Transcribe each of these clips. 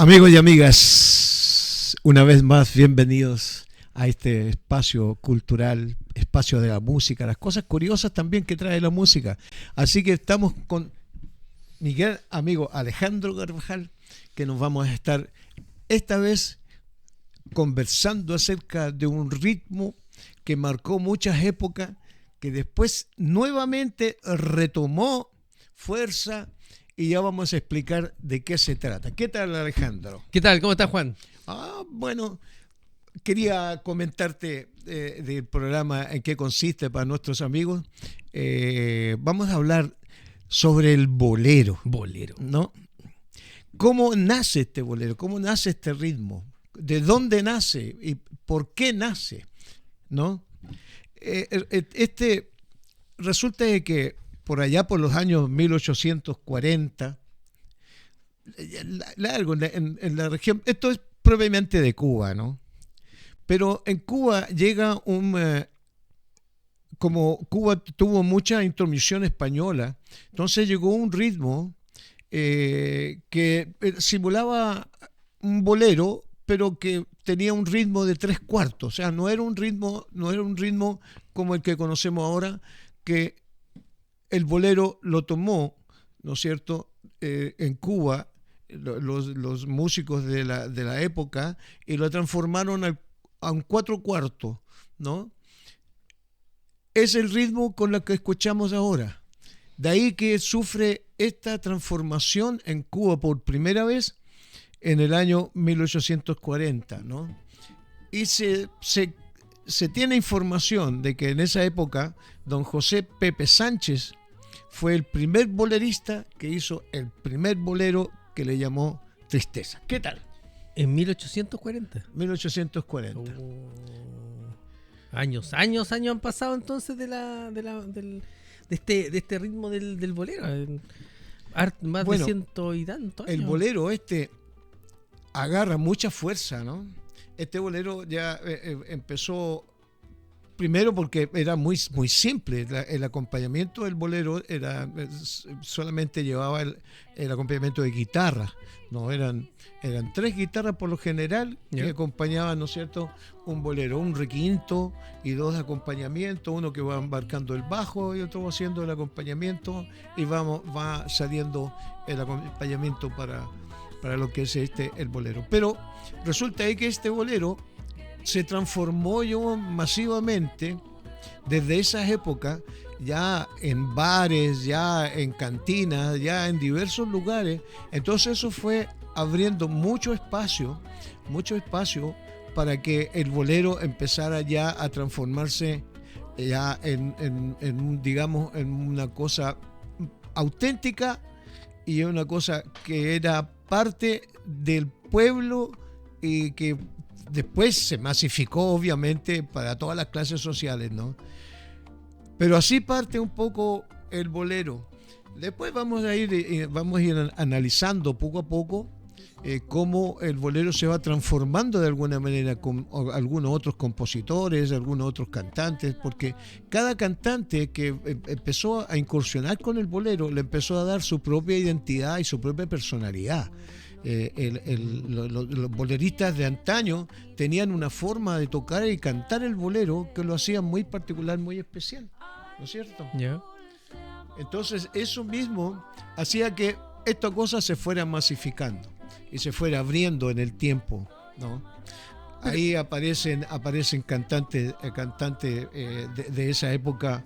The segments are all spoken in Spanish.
Amigos y amigas, una vez más bienvenidos a este espacio cultural, espacio de la música, las cosas curiosas también que trae la música. Así que estamos con mi gran amigo Alejandro Carvajal, que nos vamos a estar esta vez conversando acerca de un ritmo que marcó muchas épocas, que después nuevamente retomó fuerza. Y ya vamos a explicar de qué se trata. ¿Qué tal, Alejandro? ¿Qué tal? ¿Cómo estás, Juan? Bueno, quería comentarte del programa en qué consiste para nuestros amigos. Vamos a hablar sobre el bolero. Bolero. ¿No? ¿Cómo nace este bolero? ¿Cómo nace este ritmo? ¿De dónde nace? ¿Y por qué nace? ¿No? Resulta de que por allá por los años 1840, largo, en la región, esto es propiamente de Cuba, ¿no? Pero en Cuba llega como Cuba tuvo mucha intromisión española, entonces llegó un ritmo que simulaba un bolero, pero que tenía un ritmo de 3/4, o sea, no era un ritmo como el que conocemos ahora, que el bolero lo tomó, ¿no es cierto?, en Cuba, los músicos de la época, y lo transformaron a un 4/4, ¿no? Es el ritmo con el que escuchamos ahora. De ahí que sufre esta transformación en Cuba por primera vez en el año 1840, ¿no? Y se tiene información de que en esa época don José Pepe Sánchez fue el primer bolerista que hizo el primer bolero que le llamó Tristeza. ¿Qué tal? En 1840. 1840. Años han pasado entonces de este ritmo del bolero. Más de ciento y tantos años. El bolero agarra mucha fuerza, ¿no? Este bolero ya empezó. Primero porque era muy simple, el acompañamiento del bolero solamente llevaba el acompañamiento de guitarra, no eran 3 guitarras por lo general que acompañaban, ¿no es cierto?, un bolero, un requinto y 2 de acompañamiento, uno que va embarcando el bajo y otro va haciendo el acompañamiento y va saliendo el acompañamiento para lo que es el bolero. Pero resulta ahí que este bolero se transformó masivamente desde esas épocas, ya en bares, ya en cantinas, ya en diversos lugares. Entonces eso fue abriendo mucho espacio para que el bolero empezara ya a transformarse ya digamos, en una cosa auténtica y una cosa que era parte del pueblo y que después se masificó obviamente para todas las clases sociales, ¿no? Pero así parte un poco el bolero. Después vamos a ir analizando poco a poco cómo el bolero se va transformando de alguna manera con algunos otros compositores, algunos otros cantantes, porque cada cantante que empezó a incursionar con el bolero le empezó a dar su propia identidad y su propia personalidad. Los boleristas de antaño tenían una forma de tocar y cantar el bolero que lo hacían muy particular, muy especial, ¿no es cierto? Yeah. Entonces eso mismo hacía que esta cosa se fuera masificando y se fuera abriendo en el tiempo, ¿no? Ahí aparecen cantantes de esa época.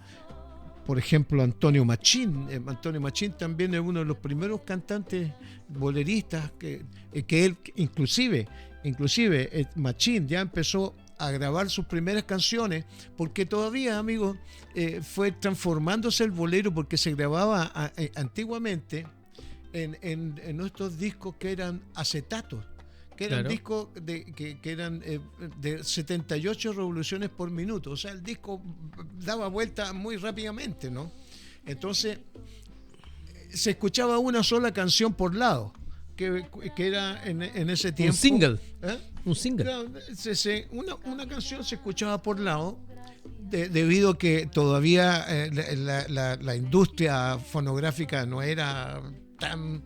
Por ejemplo, Antonio Machín. Antonio Machín también es uno de los primeros cantantes boleristas que él, inclusive Machín ya empezó a grabar sus primeras canciones, porque todavía, amigos, fue transformándose el bolero, porque se grababa antiguamente en nuestros discos que eran acetatos, que eran discos que eran de 78 revoluciones por minuto. O sea, el disco daba vuelta muy rápidamente, ¿no? Entonces, se escuchaba una sola canción por lado, que era en ese tiempo. Un single. Un single. Claro, una canción se escuchaba por lado, debido a que todavía la industria fonográfica no era tan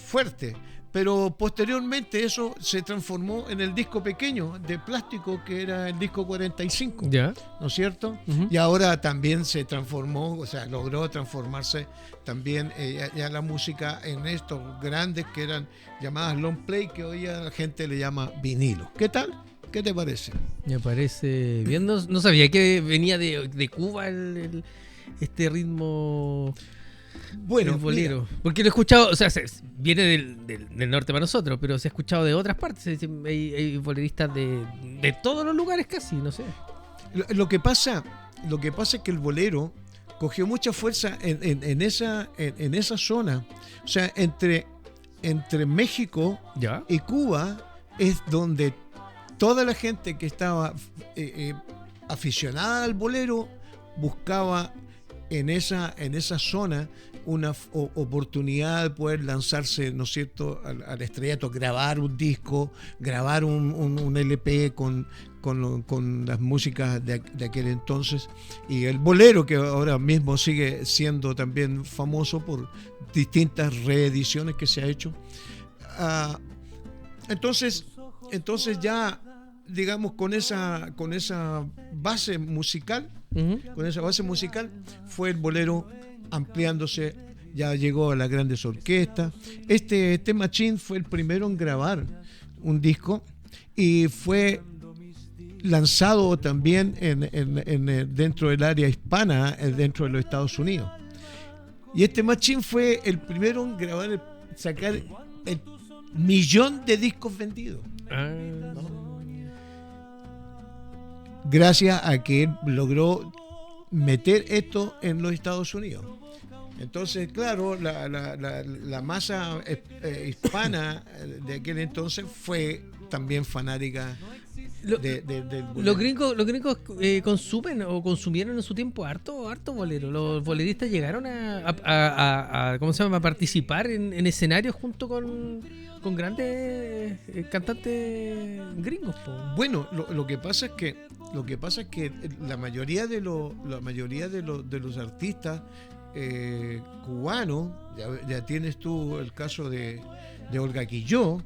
fuerte. Pero posteriormente eso se transformó en el disco pequeño de plástico que era el disco 45, Ya. ¿no es cierto? Ujú. Y ahora también se transformó, o sea, logró transformarse también ya la música en estos grandes que eran llamadas long play, que hoy a la gente le llama vinilo. ¿Qué tal? ¿Qué te parece? Me parece bien. No sabía que venía de Cuba este ritmo. Bueno, El bolero. mira, Porque lo he escuchado, o sea, viene del norte para nosotros, pero se ha escuchado de otras partes. Hay boleristas de todos los lugares casi, no sé. lo que pasa es que el bolero cogió mucha fuerza en esa zona. O sea, entre México ¿Ya? y Cuba es donde toda la gente que estaba aficionada al bolero buscaba en esa zona una oportunidad de poder lanzarse, ¿no es cierto?, al estrellato, grabar un disco, grabar un LP con las músicas de aquel entonces. Y el bolero, que ahora mismo sigue siendo también famoso por distintas reediciones que se ha hecho. Entonces ya, digamos, con esa base musical, Ujú. fue el bolero ampliándose, ya llegó a las grandes orquestas. Este Machín fue el primero en grabar un disco y fue lanzado también dentro del área hispana, dentro de los Estados Unidos. Y este Machín fue el primero en grabar, sacar el 1.000.000 de discos vendidos. Ah. Gracias a que él logró meter esto en los Estados Unidos. Entonces, claro, la masa hispana de aquel entonces fue también fanática del bolero. Los gringos consumen o consumieron en su tiempo harto bolero. Los boleristas llegaron a ¿cómo se llama?, a participar en escenarios junto con grandes cantantes gringos, po. Bueno, lo que pasa es que la mayoría de los artistas cubanos, ya tienes tú el caso de Olga Quilló,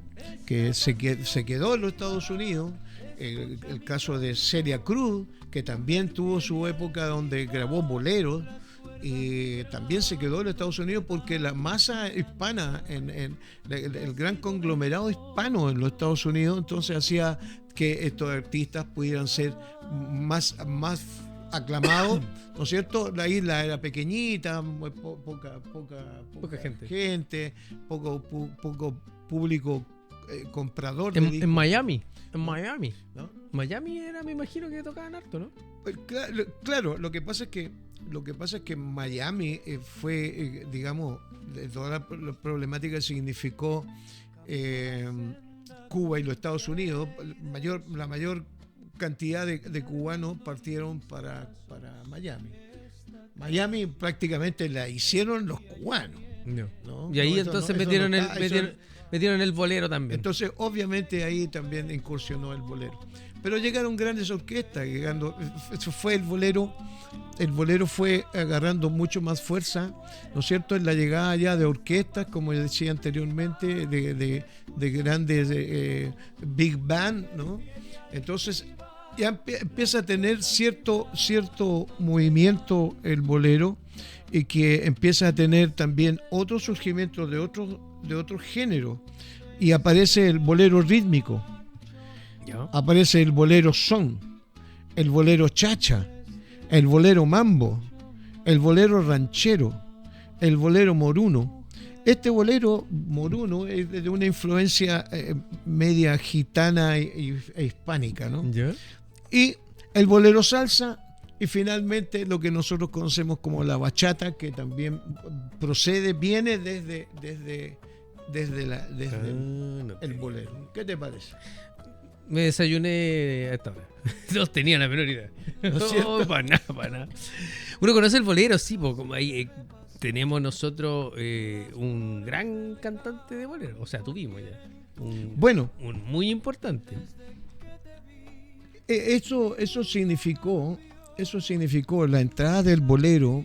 que se quedó en los Estados Unidos, el caso de Celia Cruz, que también tuvo su época donde grabó boleros, y también se quedó en los Estados Unidos porque la masa hispana, el gran conglomerado hispano en los Estados Unidos, entonces hacía que estos artistas pudieran ser más aclamados, ¿no es cierto? La isla era pequeñita, poca gente, poco público comprador de discos. En Miami, ¿No? Miami era, me imagino que tocaban harto, ¿no? Claro, lo que pasa es que Miami fue, digamos, de toda la problemática que significó Cuba y los Estados Unidos, la mayor cantidad de cubanos partieron para Miami. Miami prácticamente la hicieron los cubanos, ¿no? Y ahí No, entonces no, metieron no está, metieron el bolero también. entonces, obviamente, ahí también incursionó el bolero. Pero llegaron grandes orquestas, eso fue el bolero fue agarrando mucho más fuerza, ¿no es cierto?, en la llegada ya de orquestas, como decía anteriormente, de grandes big band, ¿no? Entonces, ya empieza a tener cierto movimiento el bolero, y que empieza a tener también otro surgimiento de otro género, y aparece el bolero rítmico, ¿Ya? aparece el bolero son, el bolero chacha, el bolero mambo, el bolero ranchero, el bolero moruno. Este bolero moruno es de una influencia media gitana e hispánica, ¿no? ¿Ya? Y el bolero salsa, y finalmente lo que nosotros conocemos como la bachata, que también viene desde el bolero. ¿Qué te parece? Me desayuné a esta hora. No tenía la menor idea. ¿No es cierto? Para nada. Uno conoce el bolero, sí, porque como ahí tenemos nosotros un gran cantante de bolero. O sea, tuvimos ya. Un muy importante. Eso significó la entrada del bolero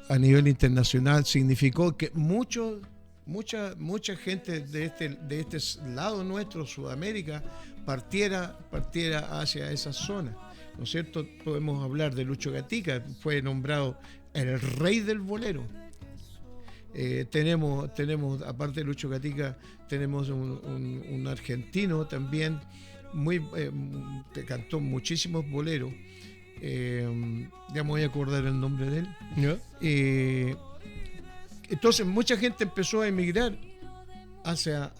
a nivel internacional, significó que muchos mucha gente de este lado nuestro, Sudamérica, partiera hacia esa zona, ¿no es cierto? Podemos hablar de Lucho Gatica, fue nombrado el rey del bolero. Tenemos, aparte de Lucho Gatica, tenemos un argentino también, que cantó muchísimos boleros. Ya me voy a acordar el nombre de él. ¿Ya? Entonces mucha gente empezó a emigrar hacia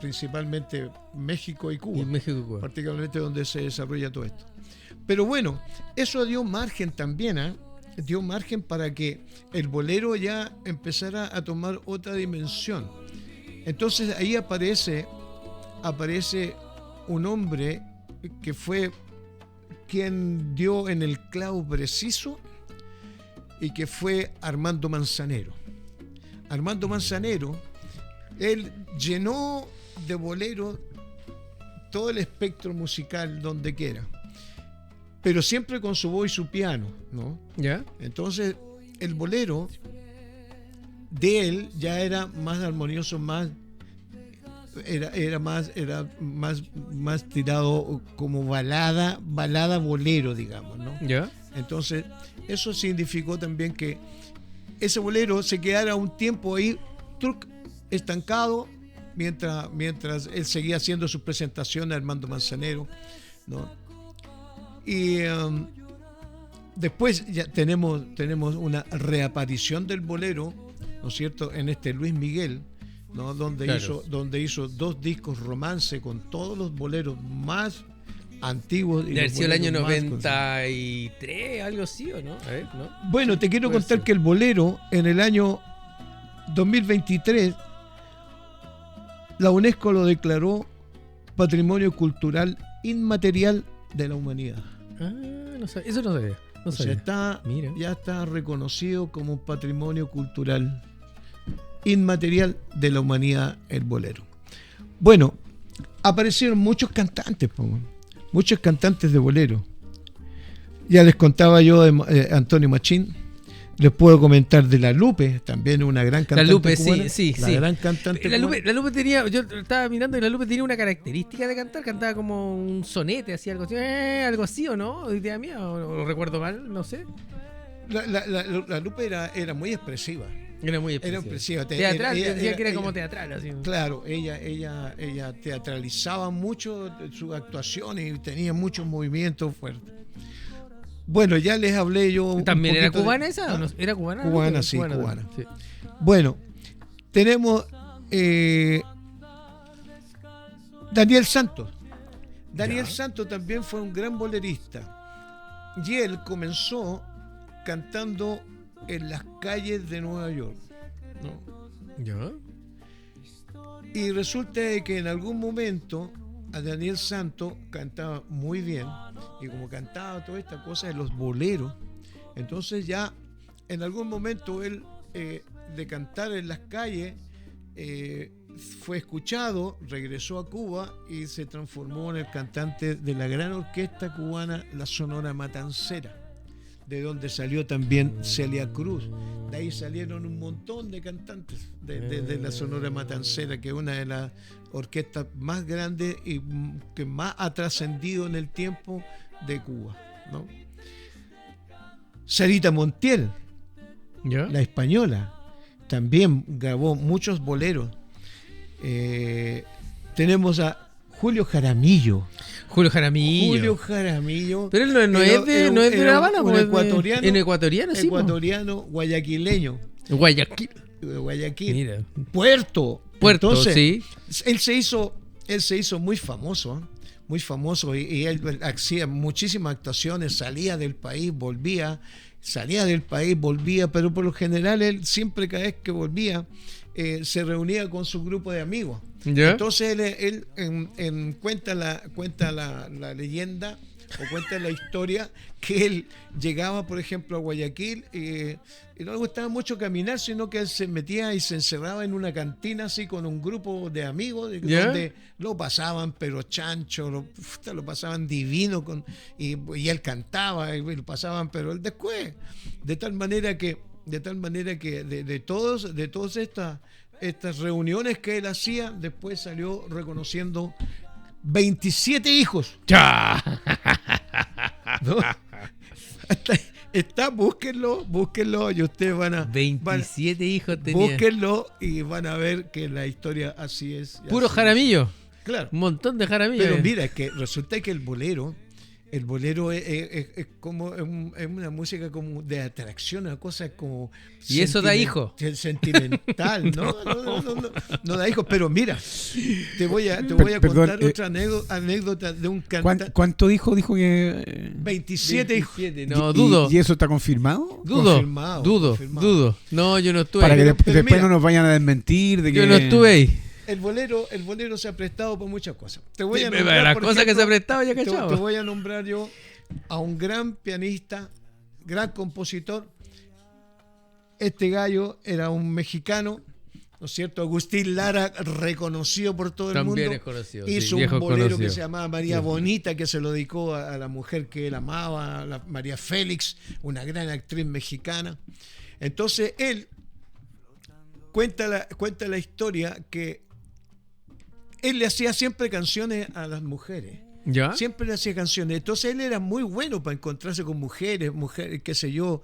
principalmente México y Cuba, particularmente donde se desarrolla todo esto. Pero bueno, eso dio margen también, dio margen para que el bolero ya empezara a tomar otra dimensión. Entonces ahí aparece un hombre que fue quien dio en el clavo preciso, y que fue Armando Manzanero. Armando Manzanero, él llenó de bolero todo el espectro musical donde quiera, pero siempre con su voz y su piano, ¿no? ¿Ya? Entonces, el bolero de él ya era más armonioso, era más tirado como balada bolero, digamos, ¿no? ¿Ya? Entonces, eso significó también que ese bolero se quedara un tiempo ahí, estancado, mientras él seguía haciendo sus presentaciones, Armando Manzanero, ¿no? Y después ya tenemos una reaparición del bolero, ¿no es cierto?, en este Luis Miguel, ¿no? Donde hizo 2 discos romance con todos los boleros más antiguos. ¿De haber sido el año 93, algo así o no? A ver, ¿no? Bueno, te quiero contar que el bolero en el año 2023 la UNESCO lo declaró Patrimonio Cultural Inmaterial de la Humanidad. No sabía, eso no sabía. O sea, ya está reconocido como Patrimonio Cultural Inmaterial de la Humanidad el bolero. Bueno, aparecieron muchos cantantes de bolero. Ya les contaba yo de Antonio Machín. Les puedo comentar de La Lupe, también una gran cantante. La Lupe, cubana, sí. Gran cantante. La Lupe tenía, yo estaba mirando y La Lupe tenía una característica de cantar, cantaba como un sonete, así algo así, ¿o no? Idea mía, o lo recuerdo mal, no sé. La Lupe era muy expresiva. Era muy expresiva. Teatral, decía que era como teatral. Así. Claro, ella teatralizaba mucho sus actuaciones y tenía muchos movimientos fuertes. Bueno, ya les hablé yo. ¿También era cubana esa? ¿O no? ¿Era cubana? Cubana, sí, cubana. Sí. Bueno, tenemos Daniel Santos. Daniel Santos también fue un gran bolerista. Y él comenzó cantando en las calles de Nueva York, ¿no? ¿Ya? Y resulta que en algún momento a Daniel Santos cantaba muy bien, y como cantaba toda esta cosa de los boleros, entonces ya en algún momento él de cantar en las calles fue escuchado, regresó a Cuba y se transformó en el cantante de la gran orquesta cubana, la Sonora Matancera, de donde salió también Celia Cruz. De ahí salieron un montón de cantantes de la Sonora Matancera, que es una de las orquestas más grandes y que más ha trascendido en el tiempo de Cuba, ¿no? Sarita Montiel, la española, también grabó muchos boleros. Tenemos a Julio Jaramillo. Pero él no es de La Habana, un ecuatoriano, guayaquileño. Guayaquil. Mira. Puerto. Entonces, sí. Él se hizo muy famoso y él hacía muchísimas actuaciones, salía del país, volvía, pero por lo general él siempre, cada vez que volvía, se reunía con su grupo de amigos. ¿Ya? Entonces él cuenta la leyenda, o cuenta la historia, que él llegaba, por ejemplo, a Guayaquil y no le gustaba mucho caminar, sino que él se metía y se encerraba en una cantina así con un grupo de amigos, donde lo pasaban pero chancho, lo pasaban divino, y él cantaba y lo pasaban pero él después, de tal manera que De tal manera que de todas estas reuniones que él hacía, después salió reconociendo 27 hijos. ¡Ya! ¿No? Está, búsquenlo y ustedes van a... 27 hijos tenía. Búsquenlo y van a ver que la historia así es. Puro así jaramillo. es. Claro. Un montón de jaramillo. Pero mira, es que resulta que el bolero es como es una música como de atracción, una cosa como y eso da hijo. Sentimental, ¿no? No da hijo, pero mira, te voy a Perdón, contar otra anécdota de un cantante. ¿Cuánto dijo que 27 hijos. No, dudo. ¿Y eso está confirmado? Confirmado. Dudo. No, yo no estuve Para ahí. que pero después mira, no nos vayan a desmentir de que Yo no estuve ahí. El bolero se ha prestado por muchas cosas. Te voy a Sí, nombrar, las por cosas que ejemplo, se ha prestado ya te cachado. voy a nombrar yo a un gran pianista, gran compositor. Este gallo era un mexicano, ¿no es cierto? Agustín Lara, reconocido por todo el También mundo. es conocido. Hizo sí, un bolero conocido. que se llamaba María Bonita, que se lo dedicó a la mujer que él amaba, a María Félix, una gran actriz mexicana. Entonces él cuenta la historia que él le hacía siempre canciones a las mujeres. ¿Ya? Siempre le hacía canciones. Entonces él era muy bueno para encontrarse con mujeres, qué sé yo,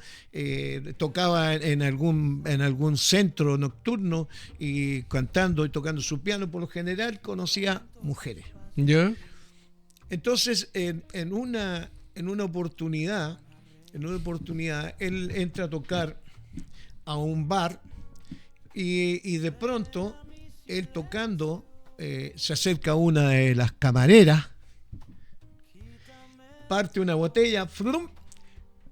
tocaba en algún centro nocturno y cantando y tocando su piano. Por lo general conocía mujeres. ¿Ya? Entonces en una oportunidad, él entra a tocar a un bar y de pronto él tocando se acerca a una de las camareras, parte una botella, ¡frum!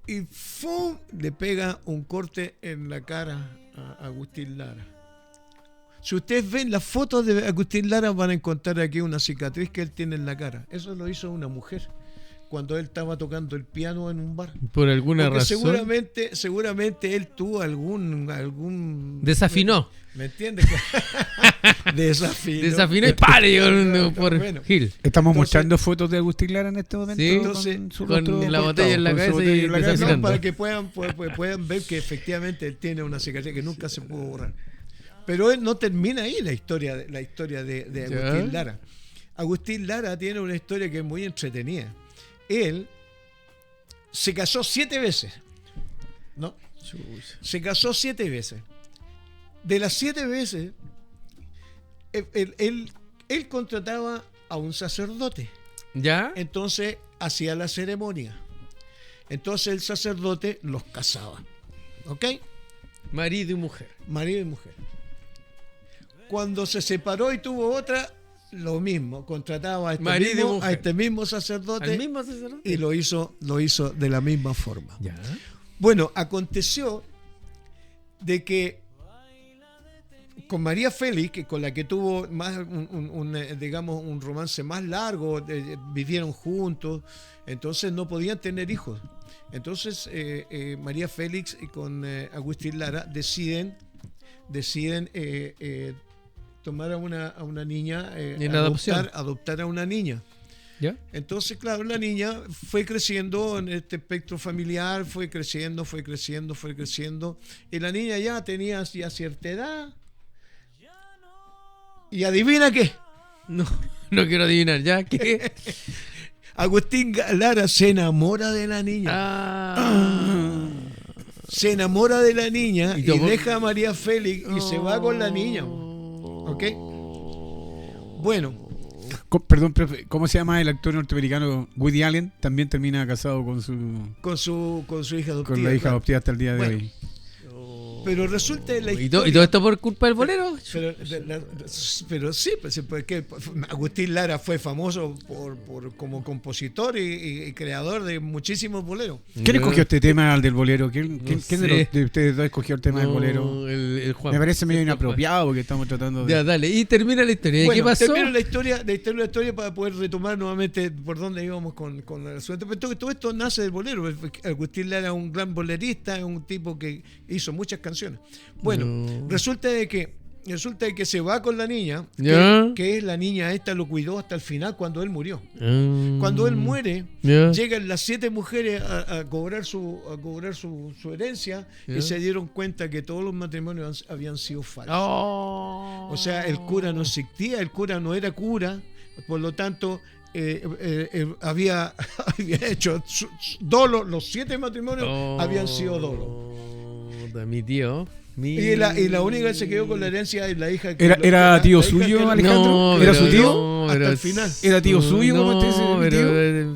Y ¡fum! Le pega un corte en la cara a Agustín Lara. Si ustedes ven las fotos de Agustín Lara, van a encontrar aquí una cicatriz que él tiene en la cara. Eso lo hizo una mujer cuando él estaba tocando el piano en un bar. Por alguna Porque razón. seguramente él tuvo algún Desafinó. ¿Me entiendes? Desafinó y pare por Bueno. Gil. Estamos Entonces- mostrando fotos de Agustín Lara en este momento. Sí. Entonces, su con rostro la botella en la con su cabeza botella y en la cabeza. desafinando. para que puedan ver que efectivamente él tiene una cicatriz que nunca se pudo borrar. Pero él no termina ahí la historia de ¿Ya? Agustín Lara. Agustín Lara tiene una historia que es muy entretenida. Él se casó 7 veces, ¿no? Se casó 7 veces. De las 7 veces, él contrataba a un sacerdote. ¿Ya? Entonces hacía la ceremonia. Entonces el sacerdote los casaba. ¿Ok? Marido y mujer. Marido y mujer. Cuando se separó y tuvo otra, lo mismo. Contrataba a Marido y mujer. este mismo sacerdote ¿Al mismo sacerdote? y lo hizo de la misma forma. ¿Ya? Bueno, aconteció de que con María Félix, que con la que tuvo más digamos un romance más largo, vivieron juntos, entonces no podían tener hijos. Entonces María Félix y con Agustín Lara deciden tomar a una niña, En adopción. adoptar a una niña. ¿Ya? Entonces, claro, la niña fue creciendo en este espectro familiar, fue creciendo, y la niña ya tenía cierta edad. ¿Y adivina qué? No quiero adivinar. ¿Ya? ¿Qué? Agustín Lara se enamora de la niña. Se enamora de la niña y deja a María Félix y se va con la niña. ¿Ok? Bueno, Perdón, profe, ¿cómo se llama el actor norteamericano Woody Allen? También termina casado con su hija adoptiva. con la hija claro. adoptiva hasta el día de Bueno, hoy. Pero resulta en la ¿Y historia... todo esto por culpa del bolero? Pero sí, porque Agustín Lara fue famoso como compositor y creador de muchísimos boleros. ¿Quién escogió este tema, el del bolero? ¿Quién sé. de ustedes dos escogió el tema del bolero? El Juan. Me parece medio El Juan. inapropiado porque estamos tratando de... Ya, dale. Y termina la historia. ¿Y Bueno, qué pasó? termino la historia para poder retomar nuevamente por dónde íbamos con el asunto. Pero todo esto nace del bolero. Agustín Lara es un gran bolerista, es un tipo que hizo muchas canciones. Bueno, resulta de que resulta que se va con la niña, que es la niña esta, lo cuidó hasta el final cuando él murió. Cuando él muere, llegan las 7 mujeres a cobrar su herencia y se dieron cuenta que todos los matrimonios habían sido falsos. O sea, el cura no existía, el cura no era cura, por lo tanto había hecho dolo, los 7 matrimonios habían sido dolo. De mi tío. Y la única que se quedó con la herencia es la hija que ¿Era tío suyo, Alejandro? No, ¿Era su tío? No, hasta el final. ¿Era tío suyo? No, ¿Cómo te dice,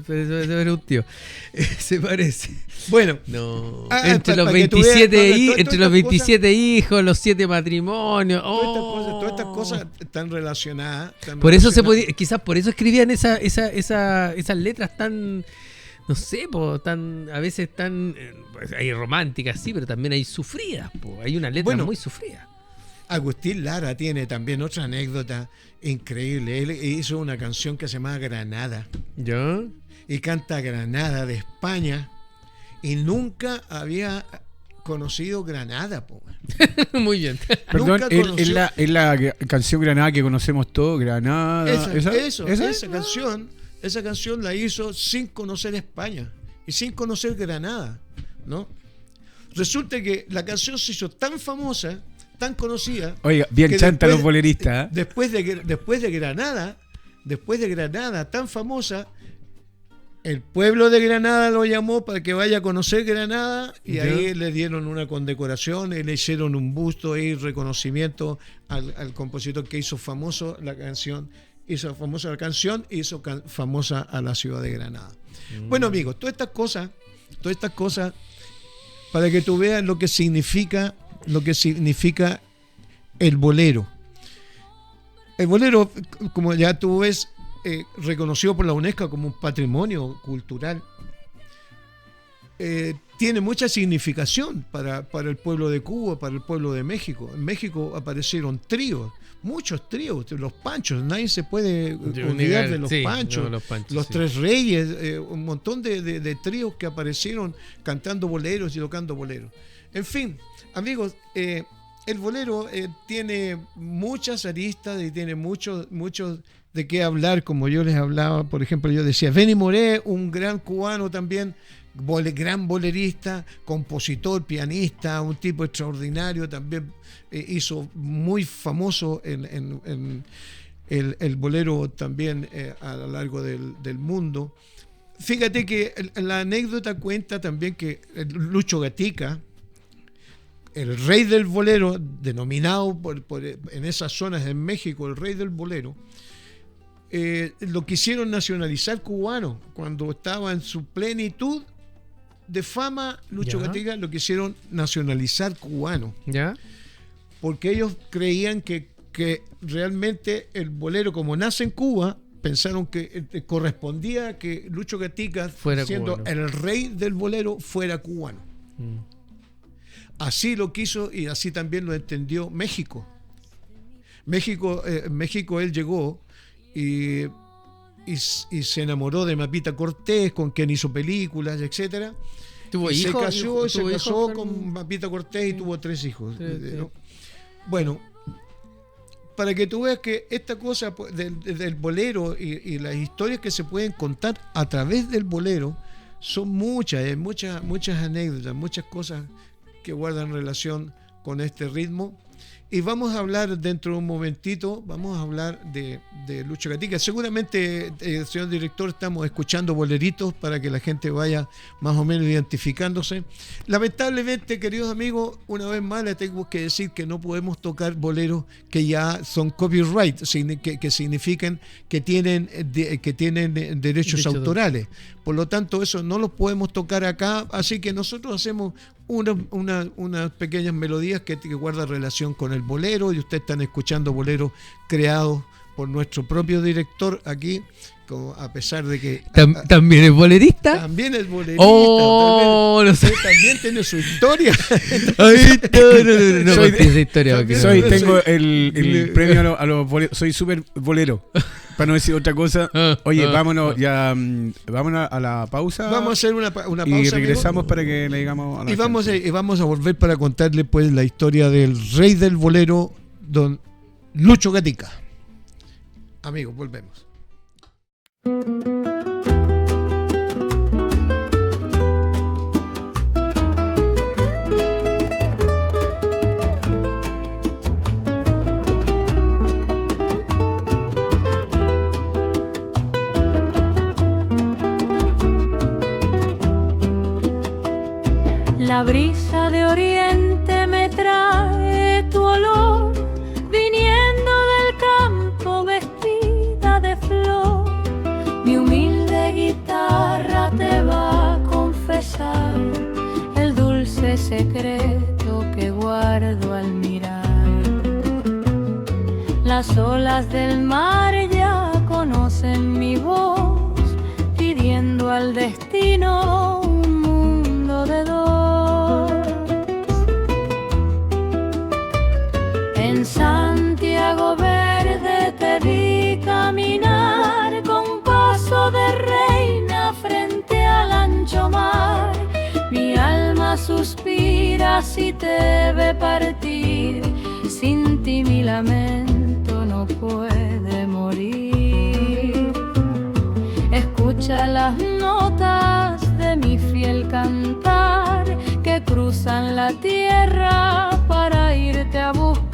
pero era un tío. Se parece. Bueno, entre los 27 hijos, los 7 matrimonios. Todas estas cosas están relacionadas. Por eso quizás por eso escribían esas letras tan, no sé, a veces tan, hay románticas, sí, pero también hay sufridas, hay una letra muy sufrida. Agustín Lara tiene también otra anécdota increíble. Él hizo una canción que se llama Granada. ¿Ya? Y canta Granada de España y nunca había conocido Granada. Muy bien. Perdón, es la canción Granada que conocemos todos, Granada. Esa canción la hizo sin conocer España y sin conocer Granada, ¿no? Resulta que la canción se hizo tan famosa, tan conocida. Oiga, bien chanta los boleristas. Después de Granada, tan famosa, el pueblo de Granada lo llamó para que vaya a conocer Granada y ahí le dieron una condecoración y le hicieron un busto y reconocimiento al compositor que hizo famosa la canción. Hizo famosa la canción, hizo famosa a la ciudad de Granada. Bueno, amigos, todas estas cosas para que tú veas lo que significa el bolero. El bolero, como ya tú ves, reconocido por la UNESCO como un patrimonio cultural, tiene mucha significación para el pueblo de Cuba, para el pueblo de México. En México aparecieron tríos, muchos tríos, los Panchos, nadie se puede olvidar de los Panchos, los Tres Reyes, un montón de tríos que aparecieron cantando boleros y tocando boleros. En fin, amigos, el bolero tiene muchas aristas y tiene mucho de qué hablar, como yo les hablaba. Por ejemplo, yo decía, Benny Moré, un gran cubano también, gran bolerista, compositor, pianista, un tipo extraordinario, también hizo muy famoso el bolero también a lo largo del mundo. Fíjate que la anécdota cuenta también que Lucho Gatica, el rey del bolero, denominado en esas zonas en México, el rey del bolero, lo quisieron nacionalizar cubano. Cuando estaba en su plenitud de fama, Lucho Gatica lo quisieron nacionalizar cubano. ¿Ya? Porque ellos creían que realmente el bolero, como nace en Cuba, pensaron que correspondía que Lucho Gatica, siendo el rey del bolero, fuera cubano. Así lo quiso y así también lo entendió México. México él llegó y se enamoró de Mapita Cortés, con quien hizo películas, etcétera. Se casó con Mapita Cortés y tuvo 3 hijos. ¿No? Bueno, para que tú veas que esta cosa del bolero y las historias que se pueden contar a través del bolero son muchas anécdotas, muchas cosas que guardan relación con este ritmo. Y vamos a hablar dentro de un momentito, vamos a hablar de Lucho Gatica. Seguramente, señor director, estamos escuchando boleritos para que la gente vaya más o menos identificándose. Lamentablemente, queridos amigos, una vez más les tengo que decir que no podemos tocar boleros que ya son copyright, que significan que tienen derechos autorales. Por lo tanto, eso no lo podemos tocar acá, así que nosotros hacemos unas pequeñas melodías que guardan relación con el bolero, y ustedes están escuchando boleros creados por nuestro propio director aquí, a pesar de que... ¿También es bolerista? También es bolerista. No sé. También tiene su historia. Tengo el premio a los boleros. Soy súper bolero. Para no decir otra cosa. Oye, vámonos a la pausa. Vamos a hacer una pausa. Y regresamos, amigo, para que le digamos a la gente. Y vamos a volver para contarle pues la historia del rey del bolero, don Lucho Gatica. Amigos, volvemos. La brisa de oriente me trae tu olor, viniendo del campo vestida de flor. Mi humilde guitarra te va a confesar el dulce secreto que guardo al mirar. Las olas del mar ya conocen mi voz, pidiendo al destino un mundo de dos. En Santiago Verde te vi caminar con paso de reina frente al ancho mar. Mi alma suspira si te ve partir, sin ti mi lamento no puede morir. Escucha las notas de mi fiel cantar que cruzan la tierra para irte a buscar.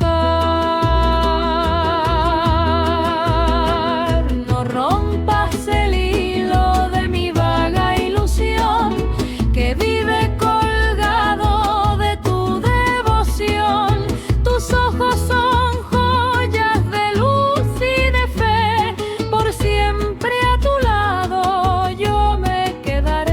No rompas el hilo de mi vaga ilusión que vive colgado de tu devoción. Tus ojos son joyas de luz y de fe, por siempre a tu lado yo me quedaré.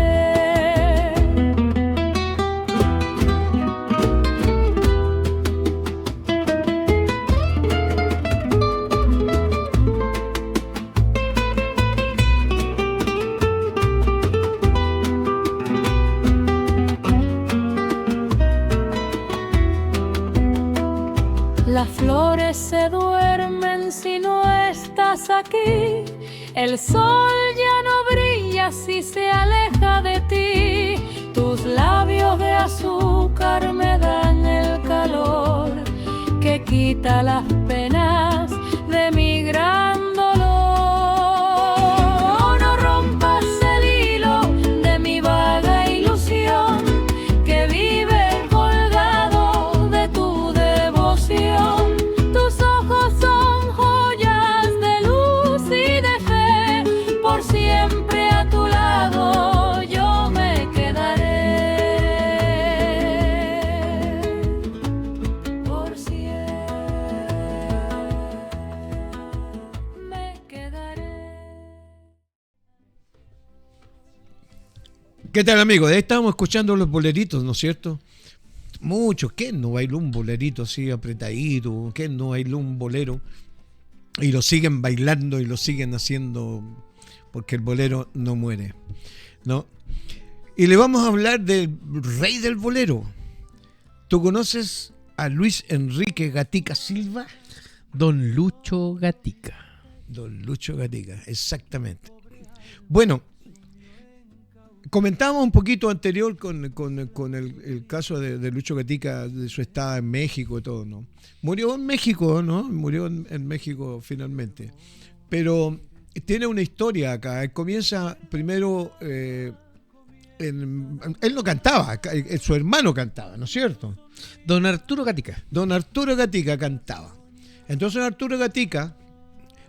Las flores se duermen si no estás aquí. El sol ya no brilla si se aleja de ti. Tus labios de azúcar me dan el calor que quita las penas de mi gran dolor. No rompas el hilo de mi vaga ilusión que vive colgado de tu devoción. Tus ojos son joyas de luz y de fe, por siempre a tu lado yo me quedaré. Por siempre me quedaré. ¿Qué tal, amigos? Ahí estábamos escuchando los boleritos, ¿no es cierto? Muchos. ¿Quién no bailó un bolerito así apretadito? ¿Quién no bailó un bolero? Y lo siguen bailando y lo siguen haciendo porque el bolero no muere, ¿no? Y le vamos a hablar del rey del bolero. ¿Tú conoces a Luis Enrique Gatica Silva? Don Lucho Gatica. Don Lucho Gatica, exactamente. Bueno, comentábamos un poquito anterior con el caso de Lucho Gatica, de su estada en México y todo, ¿no? Murió en México, ¿no? Murió en México finalmente. Pero tiene una historia acá. Él comienza primero... él no cantaba, su hermano cantaba, ¿no es cierto? Don Arturo Gatica. Don Arturo Gatica cantaba. Entonces Arturo Gatica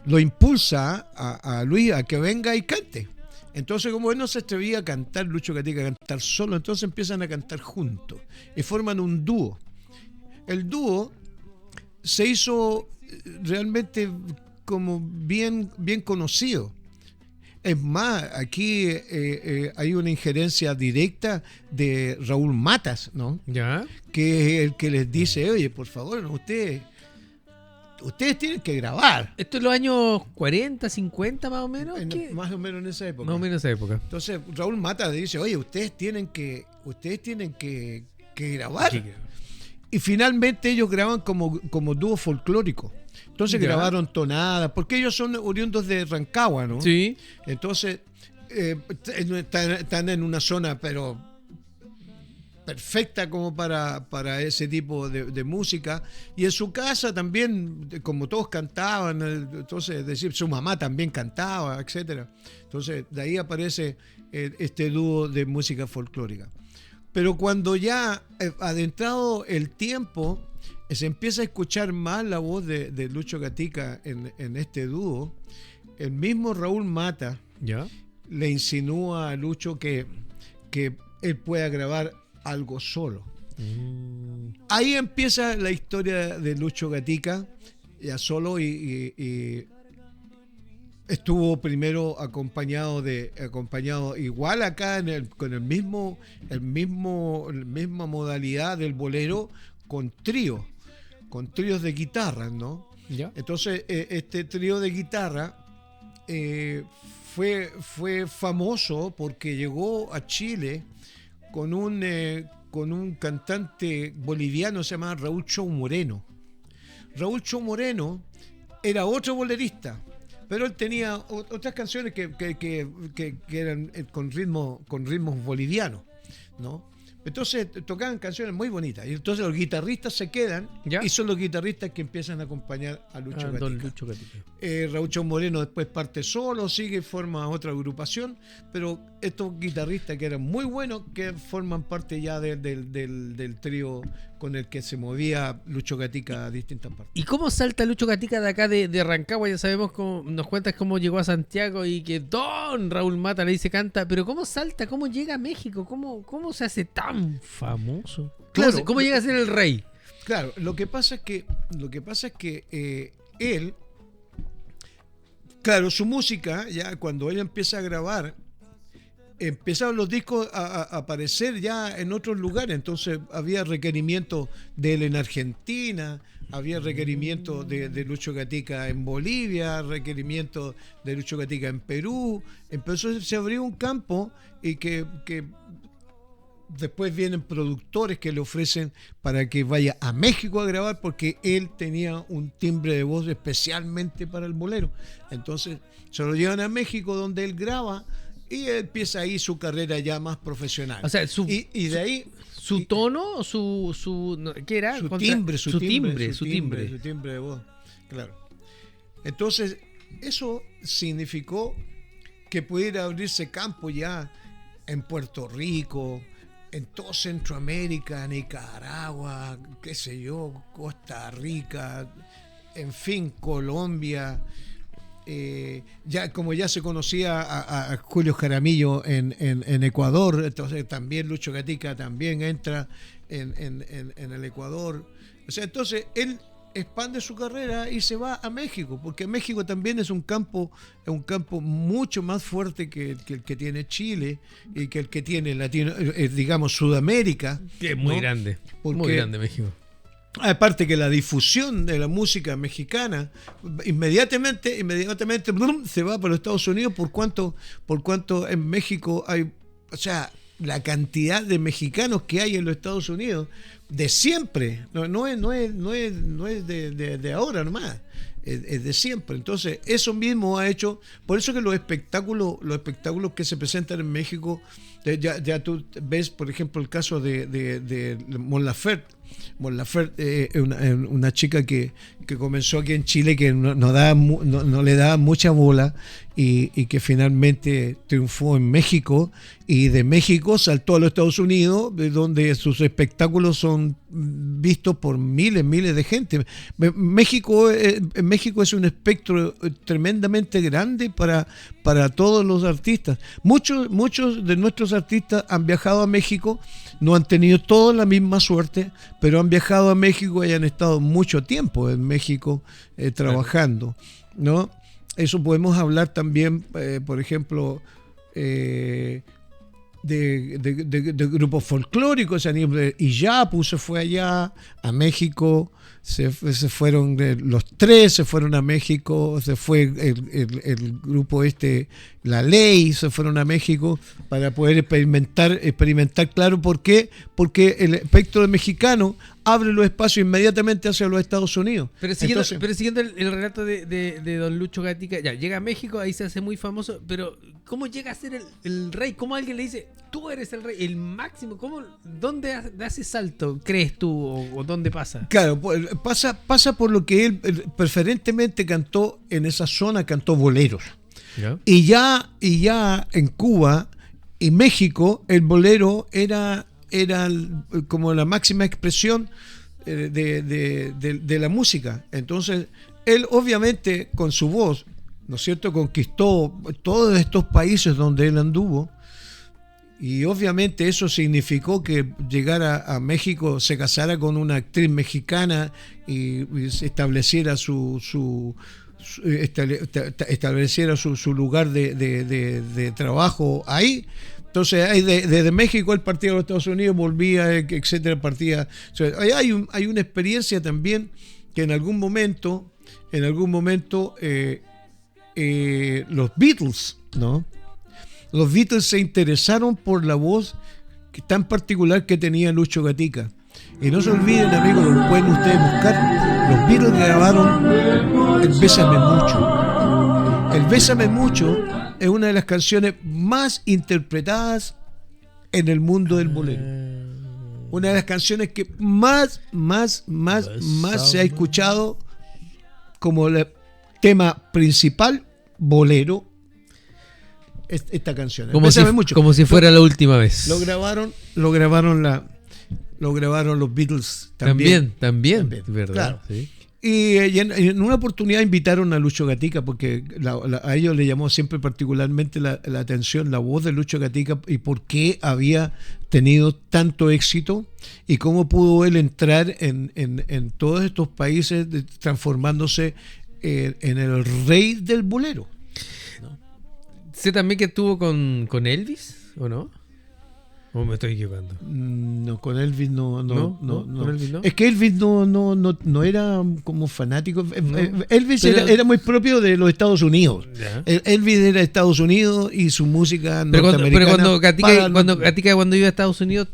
lo impulsa a Luis a que venga y cante. Entonces, como él no se atrevía a cantar, Lucho Gatica a cantar solo, entonces empiezan a cantar juntos y forman un dúo. El dúo se hizo realmente como bien conocido. Es más, aquí hay una injerencia directa de Raúl Matas, ¿no? ¿Ya? Que es el que les dice, oye, por favor, no, ustedes tienen que grabar. Esto es los años 40, 50 más o menos. Más o menos en esa época. Más o menos en esa época. Entonces Raúl Matas dice, oye, ustedes tienen que grabar. Sí. Y finalmente ellos graban como dúo folclórico. Entonces grabaron tonadas, porque ellos son oriundos de Rancagua, ¿no? Sí. Entonces están en una zona, pero perfecta como para ese tipo de música, y en su casa también, como todos cantaban, entonces, es decir, su mamá también cantaba, etcétera. Entonces de ahí aparece este dúo de música folclórica. Pero cuando ya adentrado el tiempo, se empieza a escuchar más la voz de Lucho Gatica en este dúo. El mismo Raúl Mata ¿Ya? le insinúa a Lucho que él pueda grabar algo solo. Ahí empieza la historia de Lucho Gatica, ya solo, y estuvo primero acompañado igual acá con la misma modalidad del bolero, con tríos de guitarra, ¿no? ¿Ya? Entonces este trío de guitarra fue famoso porque llegó a Chile con un cantante boliviano, se llama Raúl Chou Moreno. Raúl Chou Moreno era otro bolerista, pero él tenía otras canciones que eran con ritmos bolivianos, ¿no? Entonces tocaban canciones muy bonitas, y entonces los guitarristas se quedan, ¿Ya? y son los guitarristas que empiezan a acompañar a Lucho Gatica. Don Lucho Gatica. Raúl Chou Moreno después parte solo, sigue, forma otra agrupación, pero estos guitarristas que eran muy buenos, que forman parte ya del trío con el que se movía Lucho Gatica a distintas partes. ¿Y cómo salta Lucho Gatica de acá de Rancagua? Ya sabemos, nos cuentas cómo llegó a Santiago y que Don Raúl Mata le dice canta, pero ¿cómo salta? ¿Cómo llega a México? ¿Cómo se hace tan famoso? Claro, ¿Cómo llega a ser el rey? Claro, lo que pasa es que él, claro, su música, ya cuando él empieza a grabar, empezaron los discos a aparecer ya en otros lugares. Entonces había requerimiento de él en Argentina, había requerimiento de Lucho Gatica en Bolivia, requerimiento de Lucho Gatica en Perú. Se abrió un campo, y que después vienen productores que le ofrecen para que vaya a México a grabar, porque él tenía un timbre de voz especialmente para el bolero. Entonces se lo llevan a México, donde él graba, y empieza ahí su carrera ya más profesional. O sea, y de ahí su tono, ¿qué era? Su timbre de voz, claro. Entonces eso significó que pudiera abrirse campo ya en Puerto Rico, en todo Centroamérica, Nicaragua, qué sé yo, Costa Rica, en fin, Colombia. Como ya se conocía a Julio Jaramillo en Ecuador, entonces también Lucho Gatica también entra en el Ecuador. O sea, entonces él expande su carrera y se va a México, porque México también es un campo mucho más fuerte que el que tiene Chile, y que el que tiene digamos Sudamérica. Es muy grande, muy grande México. Aparte que la difusión de la música mexicana inmediatamente ¡blum!, se va para los Estados Unidos, por cuanto en México hay, o sea, la cantidad de mexicanos que hay en los Estados Unidos de siempre, no es de ahora nomás, es de siempre. Entonces eso mismo ha hecho, por eso que los espectáculos que se presentan en México, ya tú ves, por ejemplo, el caso de Mon Laferte. Mon Laferte es una chica que comenzó aquí en Chile, que no le daba mucha bola, y que finalmente triunfó en México, y de México saltó a los Estados Unidos, donde sus espectáculos son vistos por miles de gente. México es un espectro tremendamente grande para todos los artistas. Muchos de nuestros artistas han viajado a México, no han tenido toda la misma suerte, pero han viajado a México y han estado mucho tiempo en México trabajando, ¿no? Eso podemos hablar también, por ejemplo, de grupos folclóricos. Iyapu se fue allá a México, se fueron los tres, se fueron a México, se fue el grupo La Ley, se fueron a México para poder experimentar, claro. ¿Por qué? Porque el espectro mexicano abre los espacios inmediatamente hacia los Estados Unidos. Pero siguiendo el relato de don Lucho Gatica, ya llega a México, ahí se hace muy famoso, pero ¿Cómo llega a ser el rey? ¿Cómo alguien le dice, tú eres el rey, el máximo? ¿Dónde da ese salto, crees tú, o dónde pasa? Claro, pues, pasa por lo que él preferentemente cantó en esa zona, cantó boleros. ¿Ya? Y ya en Cuba y México, el bolero era como la máxima expresión de la música. Entonces, él obviamente con su voz, ¿no es cierto?, conquistó todos estos países donde él anduvo, y obviamente eso significó que llegara a México, se casara con una actriz mexicana y se estableciera su lugar de trabajo ahí. Entonces desde México él partía a los Estados Unidos, volvía, etcétera, partía. O sea, hay una experiencia también que en algún momento los Beatles, ¿no? Los Beatles se interesaron por la voz tan particular que tenía Lucho Gatica. Y no se olviden, amigos, lo pueden ustedes buscar. Los Beatles grabaron el Bésame Mucho. El Bésame Mucho es una de las canciones más interpretadas en el mundo del bolero. Una de las canciones que más se ha escuchado como el tema principal bolero, esta canción. Como si fuera la última vez. Lo grabaron los Beatles también. También, ¿verdad? Claro. Sí. Y en una oportunidad invitaron a Lucho Gatica, porque a ellos le llamó siempre particularmente la atención la voz de Lucho Gatica y por qué había tenido tanto éxito y cómo pudo él entrar en todos estos países, transformándose en el rey del bolero. Sé también que estuvo con Elvis, ¿o no? ¿O me estoy equivocando? No, con Elvis no. ¿Con Elvis no? Es que Elvis no era como fanático. Elvis era muy propio de los Estados Unidos. Ya. Elvis era de Estados Unidos y su música norteamericana. Pero cuando Gatica iba a Estados Unidos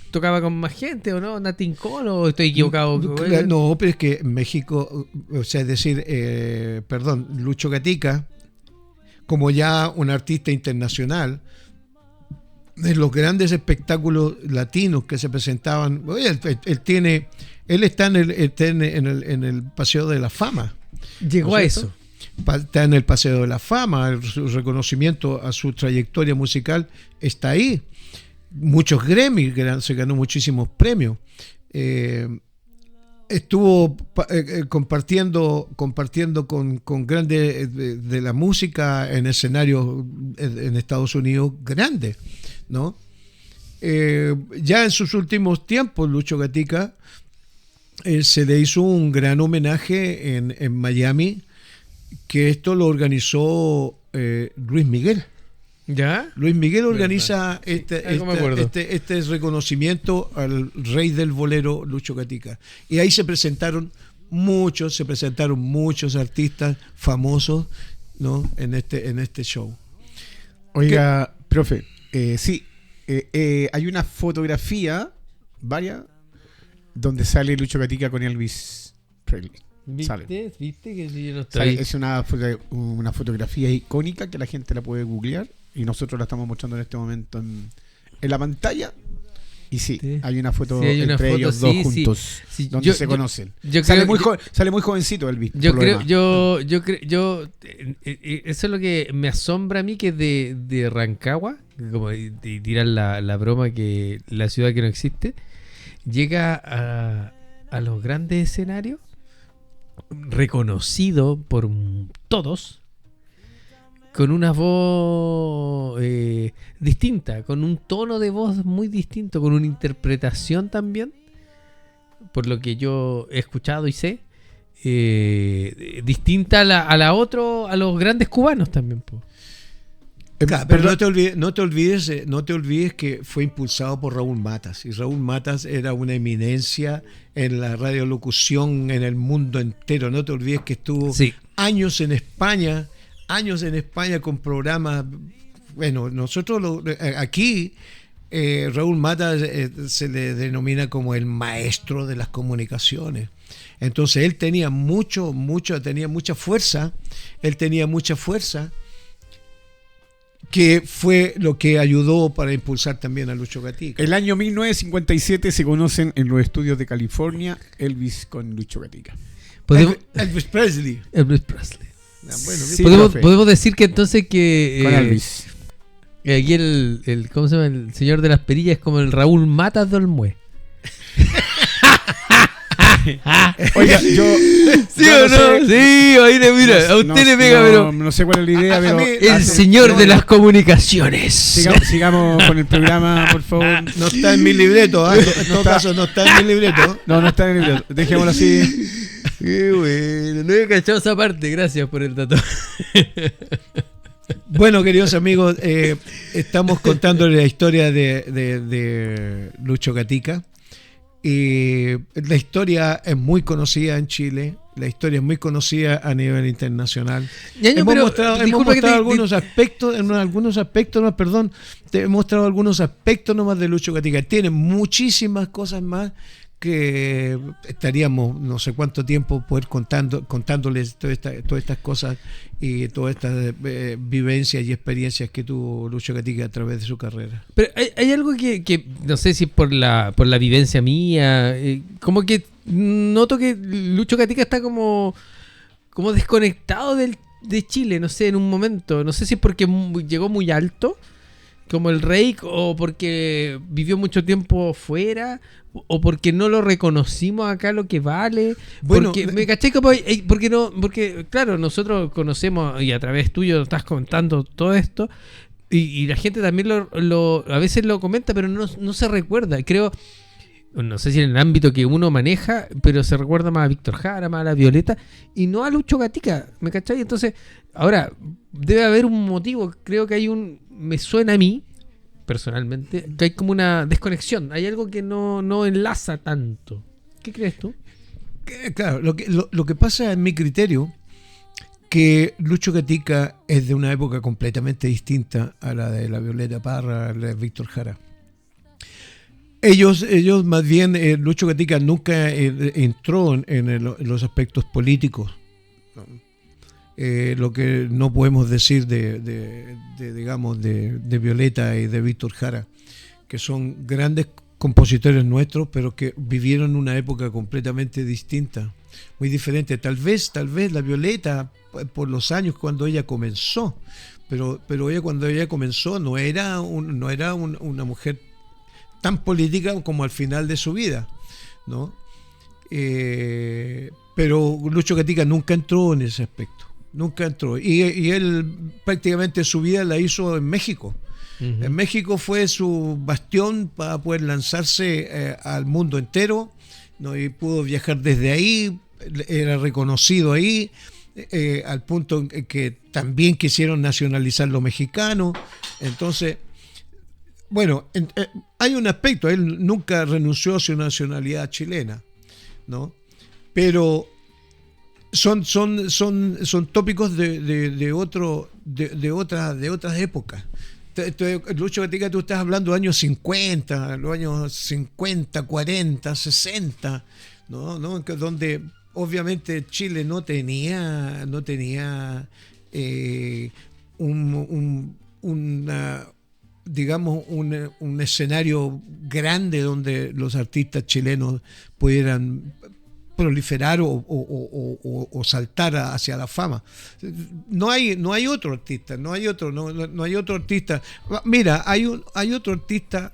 tocaba con más gente, ¿o no? ¿Nat King Cole, o estoy equivocado? No, pero es que en México, o sea, es decir, Lucho Gatica, como ya un artista internacional, de los grandes espectáculos latinos que se presentaban, él está en el Paseo de la Fama. Llegó ¿no a es cierto? eso. Está en el Paseo de la Fama, su reconocimiento a su trayectoria musical está ahí. Muchos Grammy, se ganó muchísimos premios. Estuvo compartiendo con grandes de la música en escenarios en Estados Unidos grandes, ¿no? Ya en sus últimos tiempos, Lucho Gatica se le hizo un gran homenaje en Miami, que esto lo organizó Luis Miguel. ¿Ya? Luis Miguel organiza me este reconocimiento al rey del bolero, Lucho Gatica. Y ahí se presentaron muchos artistas famosos, ¿no? en este show. Oiga, profe, sí, hay una fotografía, varias, donde sale Lucho Gatica con Elvis Presley. ¿Viste que si yo no Sale, estoy? es una fotografía icónica que la gente la puede googlear y nosotros la estamos mostrando en este momento en la pantalla. Y sí, hay una foto entre ellos dos juntos, donde se conocen. Sale muy jovencito Elvis. Eso es lo que me asombra a mí, que de Rancagua, como de tirar la broma que la ciudad que no existe, llega a los grandes escenarios, reconocido por todos, con una voz distinta, con un tono de voz muy distinto, con una interpretación también, por lo que yo he escuchado y sé, distinta a los grandes cubanos también, po. Claro, pero no te olvides que fue impulsado por Raúl Matas, y Raúl Matas era una eminencia en la radiolocución en el mundo entero. No te olvides que estuvo años en España con programas. Bueno, nosotros aquí Raúl Matas se le denomina como el maestro de las comunicaciones. Entonces él tenía mucha fuerza. que fue lo que ayudó para impulsar también a Lucho Gatica. El año 1957 se conocen en los estudios de California Elvis con Lucho Gatica. Elvis Presley. Elvis Presley. Bueno, sí, podemos decir que entonces que con Elvis. Aquí el ¿cómo se llama? El señor de las perillas es como el Raúl Matas de Olmué. Oiga, yo. ¿Sí o no? Sí, ahí mira, a usted le pega, pero. No sé cuál es la idea, pero. El señor de las comunicaciones. Sigamos con el programa, por favor. No está en mi libreto, en todo caso, no está en mi libreto. No está en el libreto. Dejémoslo así. Qué bueno, no he cachado esa parte, gracias por el dato. Bueno, queridos amigos, estamos contándoles la historia de Lucho Gatica. La historia es muy conocida en Chile, la historia es muy conocida a nivel internacional. Hemos mostrado algunos aspectos, te he mostrado algunos aspectos nomás de Lucho Gatica. Tiene muchísimas cosas más que estaríamos no sé cuánto tiempo poder contándoles todas estas cosas y todas estas vivencias y experiencias que tuvo Lucho Gatica a través de su carrera. Pero hay algo que no sé si por la vivencia mía, como que noto que Lucho Gatica está como desconectado de Chile, no sé, en un momento, no sé si es porque llegó muy alto como el rey, o porque vivió mucho tiempo fuera, o porque no lo reconocimos acá lo que vale. Bueno, porque me caché como porque claro, nosotros conocemos y a través tuyo estás contando todo esto y la gente también a veces lo comenta, pero no se recuerda. Creo, no sé si en el ámbito que uno maneja, pero se recuerda más a Víctor Jara, más a la Violeta y no a Lucho Gatica, ¿me cachai? Entonces, ahora debe haber un motivo. Creo que me suena a mí personalmente que hay como una desconexión, hay algo que no enlaza tanto. ¿Qué crees tú? Claro, lo que pasa en mi criterio, que Lucho Gatica es de una época completamente distinta a la de la Violeta Parra, a la de Víctor Jara. Ellos más bien, Lucho Gatica nunca entró en los aspectos políticos, ¿no? Lo que no podemos decir de Violeta y de Víctor Jara, que son grandes compositores nuestros, pero que vivieron una época completamente distinta, muy diferente. Tal vez la Violeta, por los años cuando ella comenzó, pero ella cuando ella comenzó no era una mujer tan política como al final de su vida, ¿no? Pero Lucho Gatica nunca entró en ese aspecto. Nunca entró. Y él prácticamente su vida la hizo en México. Uh-huh. En México fue su bastión para poder lanzarse al mundo entero, ¿no? Y pudo viajar desde ahí, era reconocido ahí, al punto en que también quisieron nacionalizar lo mexicano. Entonces, bueno, hay un aspecto, él nunca renunció a su nacionalidad chilena, ¿no? Pero son tópicos de otras épocas. Lucho Gatica, tú estás hablando de los años 50, 40, 60, ¿no? Donde obviamente Chile no tenía un escenario grande donde los artistas chilenos pudieran proliferar o saltar hacia la fama. No hay otro artista, no hay otro artista. Mira, hay otro artista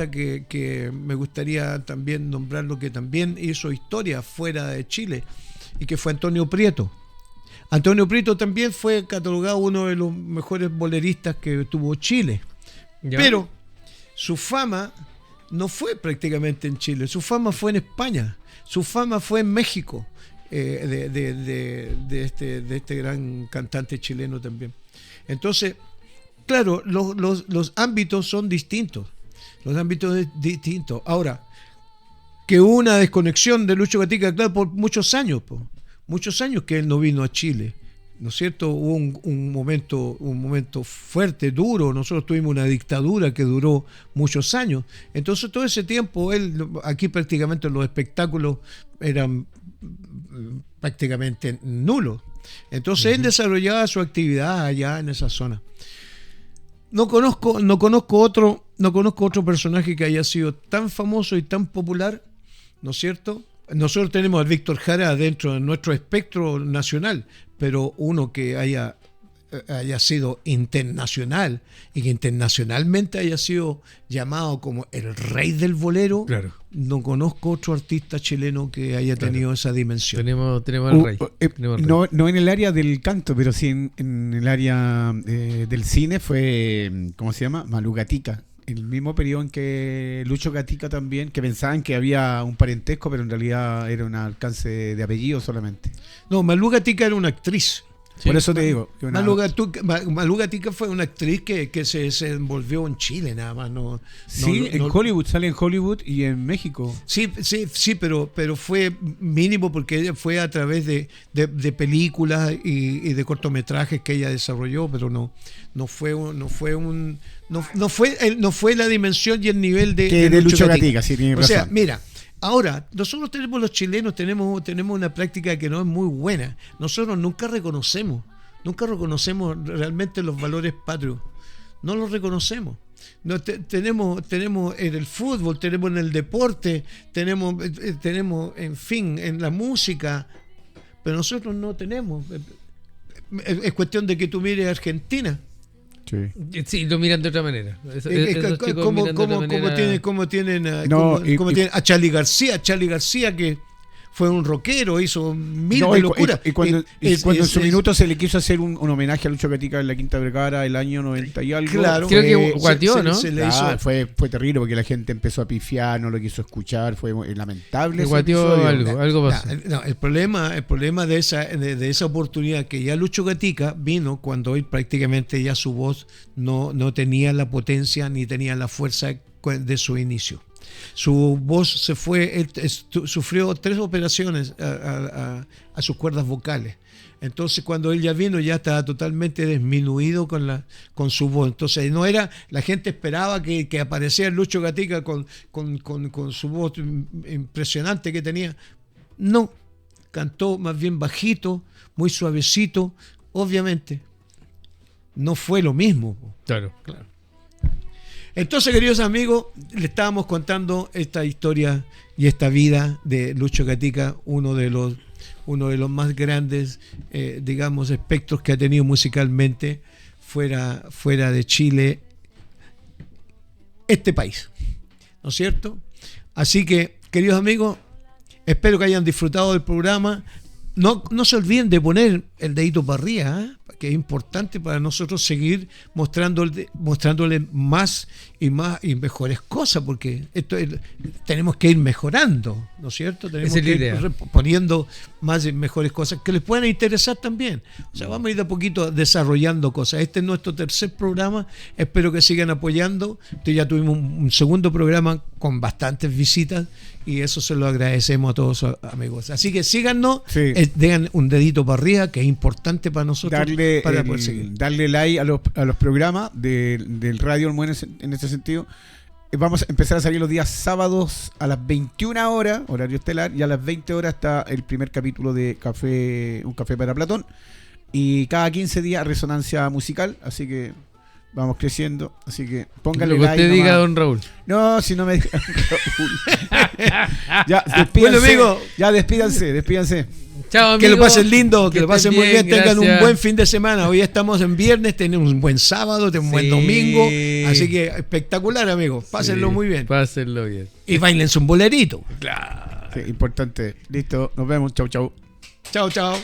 que me gustaría también nombrarlo, que también hizo historia fuera de Chile, y que fue Antonio Prieto. Antonio Prieto también fue catalogado uno de los mejores boleristas que tuvo Chile. ¿Ya? Pero su fama no fue prácticamente en Chile, su fama fue en España, su fama fue en México, de este gran cantante chileno también. Entonces, claro, los ámbitos son distintos. Ahora, que hubo una desconexión de Lucho Gatica, claro, por muchos años que él no vino a Chile, ¿no es cierto? Hubo un momento fuerte, duro. Nosotros tuvimos una dictadura que duró muchos años. Entonces todo ese tiempo aquí prácticamente los espectáculos eran prácticamente nulos. Entonces él desarrollaba su actividad allá en esa zona. no conozco otro personaje que haya sido tan famoso y tan popular, ¿no es cierto? Nosotros tenemos al Víctor Jara dentro de nuestro espectro nacional, pero uno que haya sido internacional y que internacionalmente haya sido llamado como el rey del bolero, claro. No conozco otro artista chileno que haya tenido esa dimensión. Tenemos al rey. No en el área del canto, pero sí en el área del cine fue, ¿cómo se llama? Malú Gatica. El mismo periodo en que Lucho Gatica también, que pensaban que había un parentesco, pero en realidad era un alcance de apellido solamente. No, Malú Gatica era una actriz. Sí. Por eso te digo. Malú Gatica fue una actriz que se desenvolvió en Chile nada más. En Hollywood, sale en Hollywood y en México. Sí, pero fue mínimo porque ella fue a través de películas y de cortometrajes que ella desarrolló, pero no fue la dimensión y el nivel de Lucho Gatica, sí, tiene razón. O sea, mira, ahora, nosotros los chilenos tenemos una práctica que no es muy buena. Nosotros nunca reconocemos realmente los valores patrios. No los reconocemos. Tenemos en el fútbol, tenemos en el deporte, tenemos en fin, en la música, pero nosotros no tenemos. Es cuestión de que tú mires a Argentina. Sí, lo miran de otra manera. ¿Cómo tienen a Charly García? Charly García, que fue un rockero, hizo mil de locuras. Y cuando en su minuto se le quiso hacer un homenaje a Lucho Gatica en la Quinta Vergara el año 90 y algo. Claro, creo que guateó, ¿no? Fue terrible porque la gente empezó a pifiar, no lo quiso escuchar, fue lamentable. Guateó algo pasó. El problema de esa oportunidad que ya Lucho Gatica vino cuando hoy prácticamente ya su voz no tenía la potencia ni tenía la fuerza de su inicio. Su voz se fue, sufrió 3 operaciones a sus cuerdas vocales. Entonces cuando él ya vino ya estaba totalmente disminuido con su voz. Entonces no era, la gente esperaba que apareciera Lucho Gatica con su voz impresionante que tenía. No, cantó más bien bajito, muy suavecito. Obviamente no fue lo mismo. Claro. Entonces, queridos amigos, le estábamos contando esta historia y esta vida de Lucho Gatica, uno de los más grandes, digamos, espectros que ha tenido musicalmente fuera de Chile, este país, ¿no es cierto? Así que, queridos amigos, espero que hayan disfrutado del programa. No se olviden de poner el dedito para arriba, que es importante para nosotros seguir mostrándole más y mejores cosas, porque tenemos que ir mejorando, ¿no es cierto? Tenemos que ir poniendo más y mejores cosas que les puedan interesar también. O sea, vamos a ir de a poquito desarrollando cosas. Este es nuestro 3er programa, espero que sigan apoyando. Ya tuvimos un segundo programa con bastantes visitas y eso se lo agradecemos a todos, amigos. Así que síganos, den un dedito para arriba, que es importante para nosotros para poder seguir. Darle like a los programas del Radio Olmué en este sentido. Vamos a empezar a salir los días sábados a las 21 horas, horario estelar, y a las 20 horas está el primer capítulo de Un Café para Platón. Y cada 15 días resonancia musical, así que vamos creciendo, así que póngale like. Lo que usted diga, don Raúl. No, si no me diga Raúl. Ya, despídanse. Bueno, amigo. Ya, despídanse. Chao, amigo. Que lo pasen lindo, que lo pasen muy bien, gracias. tengan un buen fin de semana. Hoy estamos en viernes, tenemos un buen sábado, tenemos un buen domingo, así que espectacular, amigos. Pásenlo muy bien. Pásenlo bien. Y bailen un bolerito. Claro. Sí, importante. Listo, nos vemos. Chau. Chao.